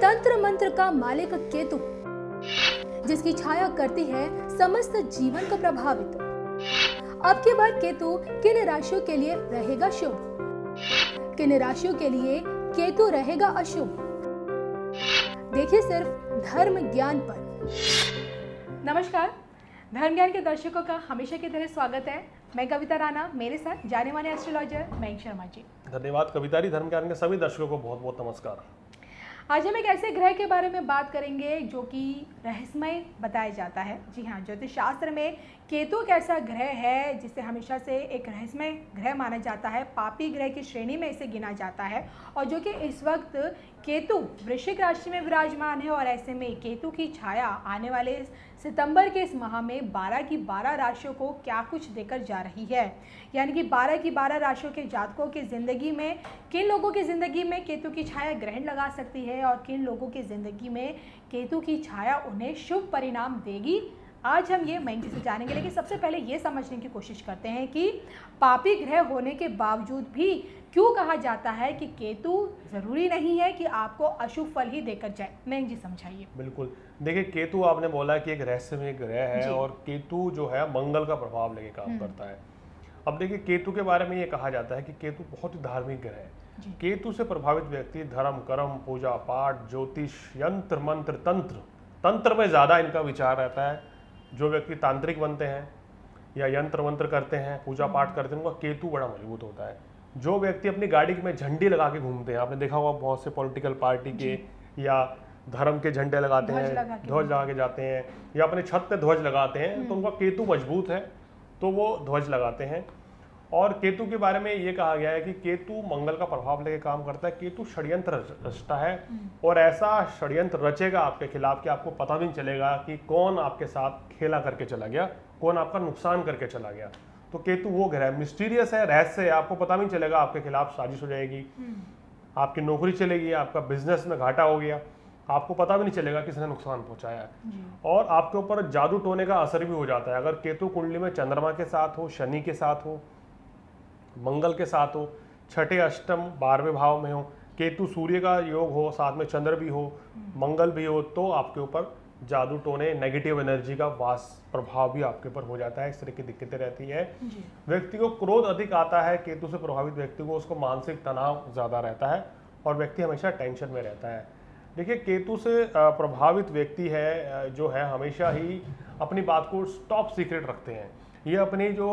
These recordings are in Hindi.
तंत्र मंत्र का मालिक केतु, जिसकी छाया करती है समस्त जीवन को प्रभावित। अब की बार केतु किन राशियों के लिए रहेगा शुभ, किन राशियों के लिए केतु रहेगा अशुभ, देखिए सिर्फ धर्म ज्ञान पर। नमस्कार, धर्म ज्ञान के दर्शकों का हमेशा की तरह स्वागत है। मैं कविता राणा, मेरे साथ जाने माने एस्ट्रोलॉजर मयंक शर्मा जी। धन्यवाद कविता जी। धर्म ज्ञान के सभी दर्शकों को बहुत बहुत नमस्कार। आज हम एक ऐसे ग्रह के बारे में बात करेंगे जो कि रहस्यमय बताया जाता है। जी हाँ, ज्योतिष शास्त्र में केतु एक ऐसा ग्रह है जिसे हमेशा से एक रहस्यमय ग्रह माना जाता है, पापी ग्रह की श्रेणी में इसे गिना जाता है, और जो कि इस वक्त केतु वृश्चिक राशि में विराजमान है। और ऐसे में केतु की छाया आने वाले सितंबर के इस माह में 12 की 12 राशियों को क्या कुछ देकर जा रही है, यानी कि 12 की 12 राशियों के जातकों की ज़िंदगी में किन लोगों की ज़िंदगी में केतु की छाया ग्रहण लगा सकती है और किन लोगों की ज़िंदगी में केतु की छाया उन्हें शुभ परिणाम देगी। आज हम ये मयंक जी से जानेंगे, लेकिन सबसे पहले ये समझने की कोशिश करते हैं कि पापी ग्रह होने के बावजूद भी क्यों कहा जाता है कि केतु ज़रूरी नहीं है कि आपको अशुभ फल ही देकर जाए। मयंक जी समझाइए। बिल्कुल, देखिए केतु आपने बोला कि एक रहस्यमय ग्रह है और केतु जो है मंगल का प्रभाव लेके काम करता है। अब देखिए केतु के बारे में ये कहा जाता है कि केतु बहुत ही धार्मिक ग्रह है। केतु से प्रभावित व्यक्ति धर्म, कर्म, पूजा पाठ, ज्योतिष, यंत्र, मंत्र, तंत्र में ज़्यादा इनका विचार रहता है। जो व्यक्ति तांत्रिक बनते हैं या यंत्र मंत्र करते हैं, पूजा पाठ करते हैं, उनका केतु बड़ा मजबूत होता है। जो व्यक्ति अपनी गाड़ी में झंडी लगा के घूमते हैं, आपने देखा होगा बहुत से पॉलिटिकल पार्टी के या धर्म के झंडे लगाते हैं, ध्वज लगा के जाते हैं, या अपने छत पे ध्वज लगाते हैं, तो उनका केतु मजबूत है तो वो ध्वज लगाते हैं। और केतु के बारे में ये कहा गया है कि केतु मंगल का प्रभाव लेके काम करता है। केतु षड्यंत्र रचता है और ऐसा षड्यंत्र रचेगा आपके खिलाफ कि आपको पता भी नहीं चलेगा कि कौन आपके साथ खेला करके चला गया, कौन आपका नुकसान करके चला गया। तो केतु वो ग्रह मिस्टीरियस है, रहस्य है, आपको पता भी नहीं चलेगा, आपके खिलाफ साजिश हो जाएगी, आपकी नौकरी चलेगी, आपका बिजनेस में घाटा हो गया, आपको पता भी नहीं चलेगा किसने नुकसान पहुंचाया है। और आपके ऊपर जादू टोने का असर भी हो जाता है। अगर केतु कुंडली में चंद्रमा के साथ हो, शनि के साथ हो, मंगल के साथ हो, छठे अष्टम 12वें भाव में हो, केतु सूर्य का योग हो, साथ में चंद्र भी हो, मंगल भी हो, तो आपके ऊपर जादू टोने, नेगेटिव एनर्जी का वास प्रभाव भी आपके ऊपर हो जाता है। इस तरह की दिक्कतें रहती है। व्यक्ति को क्रोध अधिक आता है। केतु से प्रभावित व्यक्ति को उसको मानसिक तनाव ज़्यादा रहता है और व्यक्ति हमेशा टेंशन में रहता है। देखिए केतु से प्रभावित व्यक्ति है जो है हमेशा ही अपनी बात को टॉप सीक्रेट रखते हैं। ये अपनी जो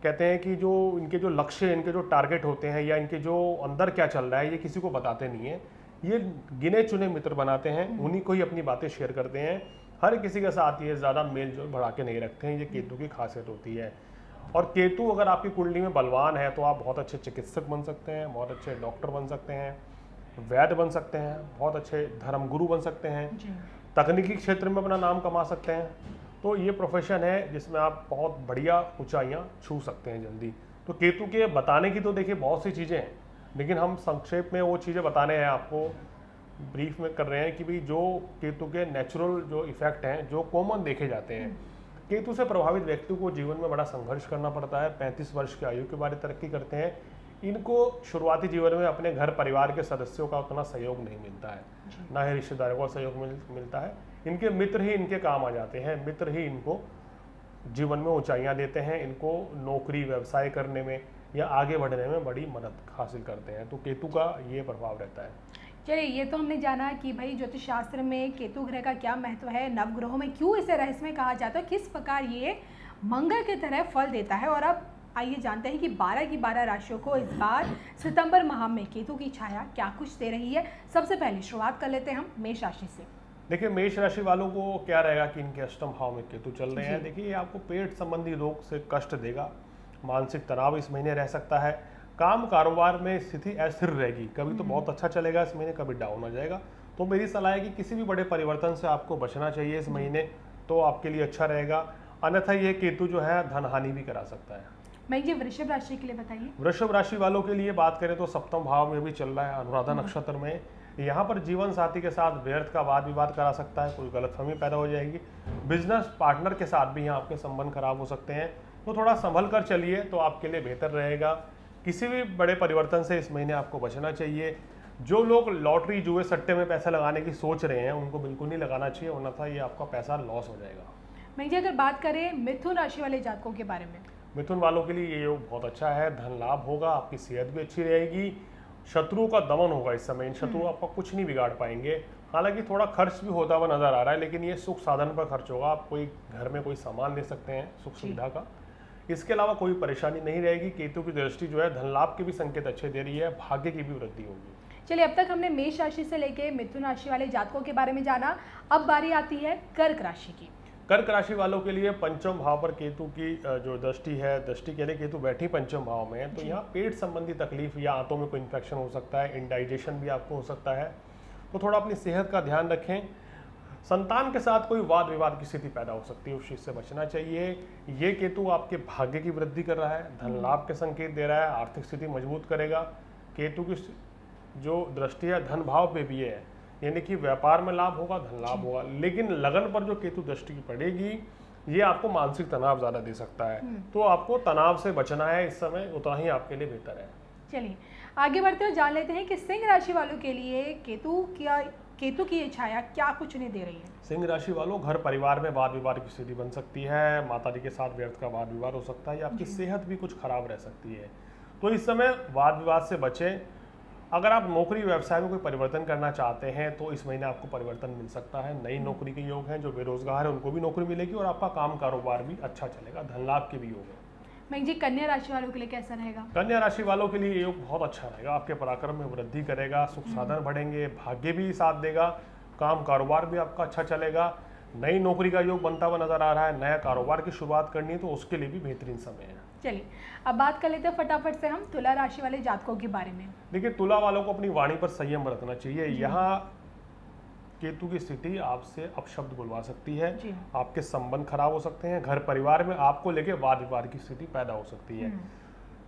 कहते हैं कि जो इनके जो लक्ष्य, इनके जो टारगेट होते हैं या इनके जो अंदर क्या चल रहा है, ये किसी को बताते नहीं है। ये गिने चुने मित्र बनाते हैं, उन्हीं को ही अपनी बातें शेयर करते हैं। हर किसी के साथ ये ज़्यादा मेल जोल बढ़ा के नहीं रखते हैं। ये केतु की खासियत होती है। और केतु अगर आपकी कुंडली में बलवान है तो आप बहुत अच्छे चिकित्सक बन सकते हैं, बहुत अच्छे डॉक्टर बन सकते हैं, वैद्य बन सकते हैं, बहुत अच्छे धर्मगुरु बन सकते हैं, तकनीकी क्षेत्र में अपना नाम कमा सकते हैं। तो ये प्रोफेशन है जिसमें आप बहुत बढ़िया ऊंचाइयाँ छू सकते हैं जल्दी। तो केतु के बताने की तो देखिए बहुत सी चीज़ें हैं, लेकिन हम संक्षेप में वो चीज़ें बताने हैं, आपको ब्रीफ में कर रहे हैं कि भाई जो केतु के नेचुरल जो इफ़ेक्ट हैं, जो कॉमन देखे जाते हैं। केतु से प्रभावित व्यक्ति को जीवन में बड़ा संघर्ष करना पड़ता है। 35 वर्ष की आयु के बाद तरक्की करते हैं। इनको शुरुआती जीवन में अपने घर परिवार के सदस्यों का उतना सहयोग नहीं मिलता है, ना ही रिश्तेदारों का सहयोग मिलता है। इनके मित्र ही इनके काम आ जाते हैं, मित्र ही इनको जीवन में ऊंचाइयां देते हैं, इनको नौकरी व्यवसाय करने में या आगे बढ़ने में बड़ी मदद हासिल करते हैं। तो केतु का ये प्रभाव रहता है। चलिए, ये तो हमने जाना कि भाई ज्योतिष शास्त्र में केतु ग्रह का क्या महत्व है, नवग्रहों में क्यों इसे रहस्यमय कहा जाता है, किस प्रकार ये मंगल की तरह फल देता है। और अब आइए जानते हैं कि 12 की 12 राशियों को इस बार सितंबर माह में केतु की छाया क्या कुछ दे रही है। सबसे पहले शुरुआत कर लेते हैं हम मेष राशि से। देखिए मेष राशि वालों को क्या रहेगा कि इनके अष्टम भाव में केतु चल रहे हैं। देखिए आपको पेट संबंधी रोग से कष्ट देगा, मानसिक तनाव इस महीने रह सकता है, काम कारोबार में स्थिति अस्थिर रहेगी, कभी तो बहुत अच्छा चलेगा इस महीने, कभी डाउन हो जाएगा। तो मेरी सलाह है कि किसी भी बड़े परिवर्तन से आपको बचना चाहिए इस महीने, तो आपके लिए अच्छा रहेगा। अन्यथा ये केतु जो है धन हानि भी करा सकता है। मैं जी वृषभ राशि के लिए बताइए। वृषभ राशि वालों के लिए बात करें तो सप्तम भाव में भी चल रहा है, अनुराधा नक्षत्र में। यहाँ पर जीवन साथी के साथ व्यर्थ का वाद विवाद करा सकता है, कोई गलतफहमी पैदा हो जाएगी। बिजनेस पार्टनर के साथ भी यहाँ आपके संबंध खराब हो सकते हैं, तो थोड़ा संभल कर चलिए तो आपके लिए बेहतर रहेगा। किसी भी बड़े परिवर्तन से इस महीने आपको बचना चाहिए। जो लोग लॉटरी जुए सट्टे में पैसा लगाने की सोच रहे हैं उनको बिल्कुल नहीं लगाना चाहिए, वरना था ये आपका पैसा लॉस हो जाएगा। मैं जी अगर बात करें मिथुन राशि वाले जातकों के बारे में, मिथुन वालों के लिए ये योग बहुत अच्छा है, धन लाभ होगा, आपकी सेहत भी अच्छी रहेगी, शत्रुओं का दमन होगा इस समय, इन शत्रु आपका कुछ नहीं बिगाड़ पाएंगे। हालांकि थोड़ा खर्च भी होता हुआ नजर आ रहा है, लेकिन ये सुख साधन पर खर्च होगा, आप कोई घर में कोई सामान ले सकते हैं सुख सुविधा का, इसके अलावा कोई परेशानी नहीं रहेगी। केतु की दृष्टि जो है धन लाभ के भी संकेत अच्छे दे रही है, भाग्य की भी वृद्धि होगी। चलिए अब तक हमने मेष राशि से लेके मिथुन राशि वाले जातकों के बारे में जाना, अब बारी आती है कर्क राशि की। कर्क राशि वालोों के लिए पंचम भाव पर केतु की जो दृष्टि है, दृष्टि के लिए केतु बैठी पंचम भाव में है, तो यहाँ पेट संबंधी तकलीफ या आंतों में कोई इन्फेक्शन हो सकता है, इंडाइजेशन भी आपको हो सकता है, तो थोड़ा अपनी सेहत का ध्यान रखें। संतान के साथ कोई वाद विवाद की स्थिति पैदा हो सकती है, उस चीज़ से बचना चाहिए। ये केतु आपके भाग्य की वृद्धि कर रहा है, धन लाभ के संकेत दे रहा है, आर्थिक स्थिति मजबूत करेगा। केतु की जो दृष्टि है धन भाव पे भी है, यानी कि व्यापार में लाभ होगा, धन लाभ होगा, लेकिन लगन पर जो केतु दृष्टि की पड़ेगी ये आपको मानसिक तनाव ज़्यादा दे सकता है, तो आपको तनाव से बचना है इस समय, उतना ही आपके लिए बेहतर है। चलिए आगे बढ़ते हुए जान लेते हैं कि सिंह राशि वालों के लिए केतु की ये छाया क्या कुछ उन्हें दे रही है। सिंह राशि वालों, घर परिवार में वाद विवाद की स्थिति बन सकती है, माता जी के साथ व्यर्थ का वाद विवाद हो सकता है, या आपकी सेहत भी कुछ खराब रह सकती है, तो इस समय वाद विवाद से बचें। अगर आप नौकरी व्यवसाय में कोई परिवर्तन करना चाहते हैं तो इस महीने आपको परिवर्तन मिल सकता है, नई नौकरी के योग हैं, जो बेरोजगार है उनको भी नौकरी मिलेगी और आपका काम कारोबार भी अच्छा चलेगा, धन लाभ के भी योग है। मैं जी कन्या राशि वालों के लिए कैसा रहेगा। कन्या राशि वालों के लिए ये योग बहुत अच्छा रहेगा, आपके पराक्रम में वृद्धि करेगा, सुख साधन बढ़ेंगे, भाग्य भी साथ देगा, काम कारोबार भी आपका अच्छा चलेगा, नई नौकरी का योग बनता हुआ नजर आ रहा है, नया कारोबार की शुरुआत करनी है तो उसके लिए भी बेहतरीन समय है। चलिए अब बात कर लेते हैं फटाफट से हम तुला राशि वाले जातकों के बारे में। देखिए तुला वालों को अपनी वाणी पर संयम बरतना चाहिए। यहाँ केतु की स्थिति आपसे अपशब्द बुलवा सकती है, आपके संबंध खराब हो सकते हैं, घर परिवार में आपको लेके वाद विवाद की स्थिति पैदा हो सकती है,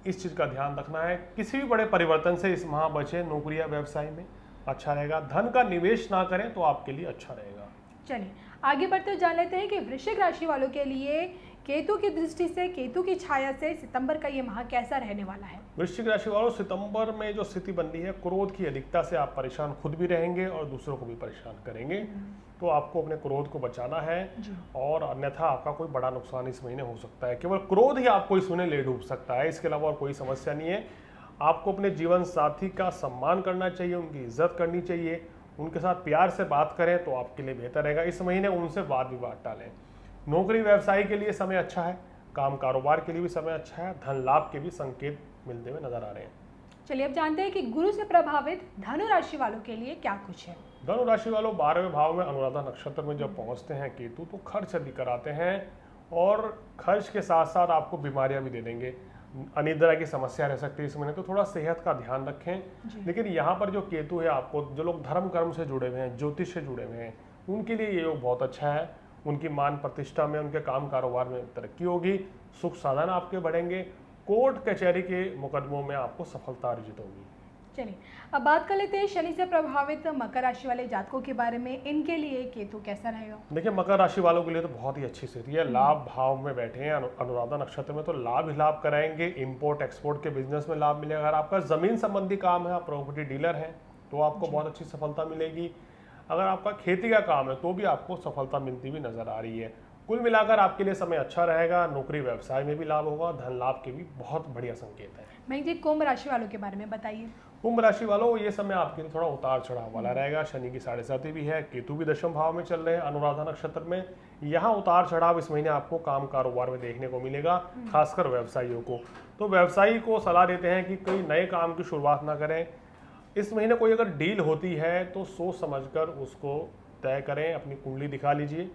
इस चीज का ध्यान रखना है। किसी भी बड़े परिवर्तन से इस माह बचे, नौकरी या व्यवसाय में अच्छा रहेगा, धन का निवेश ना करें तो आपके लिए अच्छा रहेगा। चलिए आगे बढ़ते हुए जान लेते हैं कि वृश्चिक राशि वालों के लिए केतु की दृष्टि से, केतु की छाया से सितंबर का ये माह कैसा रहने वाला है। वृश्चिक राशि वालों, सितंबर में जो स्थिति बन रही है, क्रोध की अधिकता से आप परेशान खुद भी रहेंगे और दूसरों को भी परेशान करेंगे, तो आपको अपने क्रोध को बचाना है, और अन्यथा आपका कोई बड़ा नुकसान इस महीने हो सकता है। केवल क्रोध ही आपको इस महीने ले डूब सकता है, इसके अलावा और कोई समस्या नहीं है। आपको अपने जीवन साथी का सम्मान करना चाहिए, उनकी इज्जत करनी चाहिए, उनके साथ प्यार से बात करें तो आपके लिए बेहतर रहेगा। इस महीने उनसे वाद विवाद टालें। नौकरी व्यवसाय के लिए समय अच्छा है, काम कारोबार के लिए भी समय अच्छा है, धन लाभ के भी संकेत मिलते हुए नजर आ रहे हैं। चलिए अब जानते हैं कि गुरु से प्रभावित धनु राशि वालों के लिए क्या कुछ है। धनु राशि वालों, 12वें भाव में अनुराधा नक्षत्र में जब पहुंचते हैं केतु, तो खर्च अधिक कराते हैं और खर्च के साथ साथ आपको बीमारियां भी दे देंगे, अनिद्रा की समस्या रह सकती है इस महीने, तो थोड़ा सेहत का ध्यान रखें। लेकिन यहाँ पर जो केतु है, आपको जो लोग धर्म कर्म से जुड़े हुए हैं, ज्योतिष से जुड़े हुए हैं, उनके लिए ये योग बहुत अच्छा है। उनकी मान प्रतिष्ठा में, उनके काम कारोबार में तरक्की होगी, सुख साधन आपके बढ़ेंगे, कोर्ट कचहरी के मुकदमों में आपको सफलता अर्जित होगी। चलिए अब बात कर लेते हैं शनि से प्रभावित मकर राशि वाले जातकों के बारे में, इनके लिए केतु कैसा रहेगा। देखिए मकर राशि वालों के लिए तो बहुत ही अच्छी स्थिति है, लाभ भाव में बैठे हैं अनुराधा नक्षत्र में, तो लाभ ही लाभ कराएंगे, इंपोर्ट एक्सपोर्ट के बिजनेस में लाभ मिलेगा। अगर आपका जमीन संबंधी काम है, आप प्रॉपर्टी डीलर हैं, तो आपको बहुत अच्छी सफलता मिलेगी। अगर आपका खेती का काम है तो भी आपको सफलता मिलती हुई नजर आ रही है। कुल मिलाकर आपके लिए समय अच्छा रहेगा, नौकरी व्यवसाय में भी लाभ होगा, धन लाभ के भी बहुत बढ़िया संकेत है। मैं जी कुंभ राशि वालों के बारे में बताइए। कुंभ राशि वालों, ये समय आपके लिए थोड़ा उतार चढ़ाव वाला रहेगा। शनि की 7.5 भी है, केतु भी दशम भाव में चल रहे हैं अनुराधा नक्षत्र में। यहाँ उतार चढ़ाव इस महीने आपको काम कारोबार में देखने को मिलेगा, खासकर व्यवसायियों को। तो व्यवसायी को सलाह देते हैं कि कोई नए काम की शुरुआत ना करें। इस महीने कोई अगर डील होती है तो सोच समझकर उसको तय करें, अपनी कुंडली दिखा लीजिए,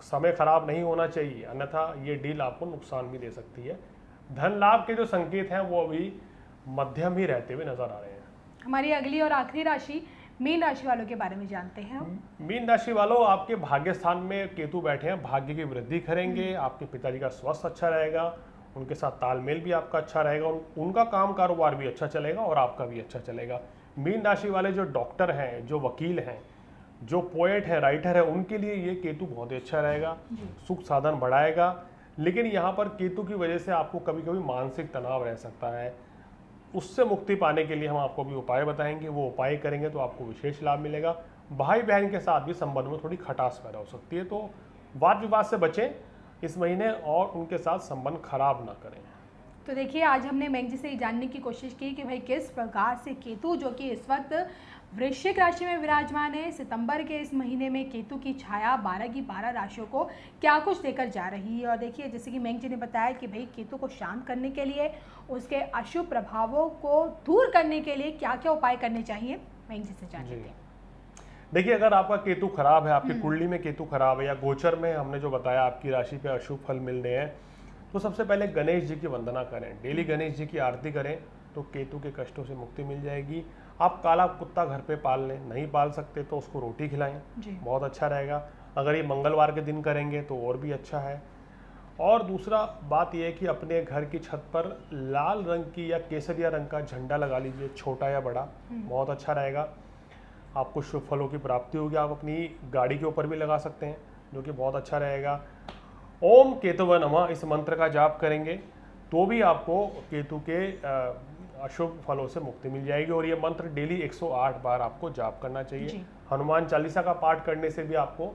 समय खराब नहीं होना चाहिए, अन्यथा ये डील आपको नुकसान भी दे सकती है। धन लाभ के जो संकेत हैं वो अभी मध्यम ही रहते हुए नजर आ रहे हैं। हमारी अगली और आखिरी राशि मीन राशि वालों के बारे में जानते हैं। मीन राशि वालों, आपके भाग्य स्थान में केतु बैठे हैं, भाग्य की वृद्धि करेंगे, आपके पिताजी का स्वास्थ्य अच्छा रहेगा, उनके साथ तालमेल भी आपका अच्छा रहेगा, उनका काम कारोबार भी अच्छा चलेगा और आपका भी अच्छा चलेगा। मीन राशि वाले जो डॉक्टर हैं, जो वकील हैं, जो पोएट है, राइटर है, उनके लिए ये केतु बहुत ही अच्छा रहेगा, सुख साधन बढ़ाएगा। लेकिन यहाँ पर केतु की वजह से आपको कभी कभी मानसिक तनाव रह सकता है, उससे मुक्ति पाने के लिए हम आपको भी उपाय बताएंगे। वो उपाय करेंगे तो आपको विशेष लाभ मिलेगा। भाई बहन के साथ भी संबंध में थोड़ी खटास पैदा हो सकती है, तो वाद विवाद से बचें इस महीने और उनके साथ संबंध खराब ना करें। तो देखिए, आज हमने मैंग जी से ये जानने की कोशिश की कि भाई किस प्रकार से केतु, जो कि इस वक्त वृश्चिक राशि में विराजमान है, सितंबर के इस महीने में केतु की छाया 12 की 12 राशियों को क्या कुछ देकर जा रही है। और देखिए, जैसे कि मैंग जी ने बताया कि भाई केतु को शांत करने के लिए, उसके अशुभ प्रभावों को दूर करने के लिए क्या क्या उपाय करने चाहिए, मैंग जी से जान लेते हैं। देखिए, अगर आपका केतु खराब है, आपकी कुंडली में केतु खराब है या गोचर में हमने जो बताया आपकी राशि पे अशुभ फल मिल रहे हैं, तो सबसे पहले गणेश जी की वंदना करें। डेली गणेश जी की आरती करें तो केतु के कष्टों से मुक्ति मिल जाएगी। आप काला कुत्ता घर पे पाल लें, नहीं पाल सकते तो उसको रोटी खिलाएं, बहुत अच्छा रहेगा। अगर ये मंगलवार के दिन करेंगे तो और भी अच्छा है। और दूसरा बात यह है कि अपने घर की छत पर लाल रंग की या केसरिया रंग का झंडा लगा लीजिए, छोटा या बड़ा, बहुत अच्छा रहेगा। आपको शुभ फलों की प्राप्ति होगी। आप अपनी गाड़ी के ऊपर भी लगा सकते हैं, जो कि बहुत अच्छा रहेगा। ओम केतुवे नमः इस मंत्र का जाप करेंगे तो भी आपको केतु के अशुभ फलों से मुक्ति मिल जाएगी। और ये मंत्र डेली 108 बार आपको जाप करना चाहिए। हनुमान चालीसा का पाठ करने से भी आपको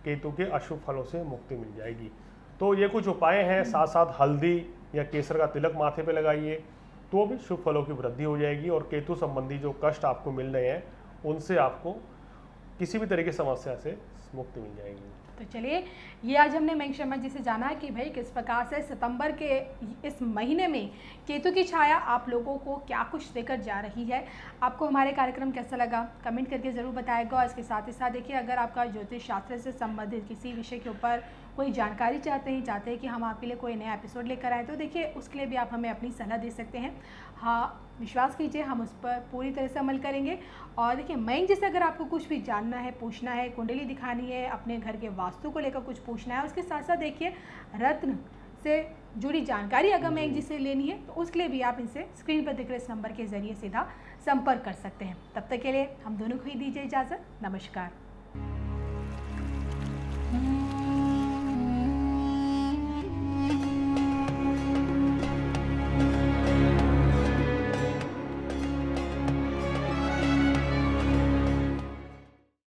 केतु के अशुभ फलों से मुक्ति मिल जाएगी। तो ये कुछ उपाय हैं। साथ साथ हल्दी या केसर का तिलक माथे पे लगाइए तो भी शुभ फलों की वृद्धि हो जाएगी। और केतु संबंधी जो कष्ट आपको मिल रहे हैं उनसे आपको किसी भी तरह की समस्या से मुक्ति मिल जाएगी। तो चलिए, ये आज हमने मैंग शर्मा जी से जाना कि भाई किस प्रकार से सितंबर के इस महीने में केतु की छाया आप लोगों को क्या कुछ देकर जा रही है। आपको हमारे कार्यक्रम कैसा लगा कमेंट करके ज़रूर बताएगा। और इसके साथ ही साथ देखिए, अगर आपका ज्योतिष शास्त्र से संबंधित किसी विषय के ऊपर कोई जानकारी चाहते हैं कि हम आपके लिए कोई नया एपिसोड लेकर आए, तो देखिए उसके लिए भी आप हमें अपनी सलाह दे सकते हैं। हाँ, विश्वास कीजिए, हम उस पर पूरी तरह से अमल करेंगे। और देखिए, मैंग जैसे अगर आपको कुछ भी जानना है, पूछना है, कुंडली दिखानी है, अपने घर के वास्तु को लेकर कुछ पूछना है, उसके साथ साथ देखिए रत्न से जुड़ी जानकारी अगर मैंग जी से लेनी है, तो उसके लिए भी आप इनसे स्क्रीन पर दिख रहे इस नंबर के जरिए सीधा संपर्क कर सकते हैं। तब तक के लिए हम दोनों को ही दीजिए इजाज़त। नमस्कार।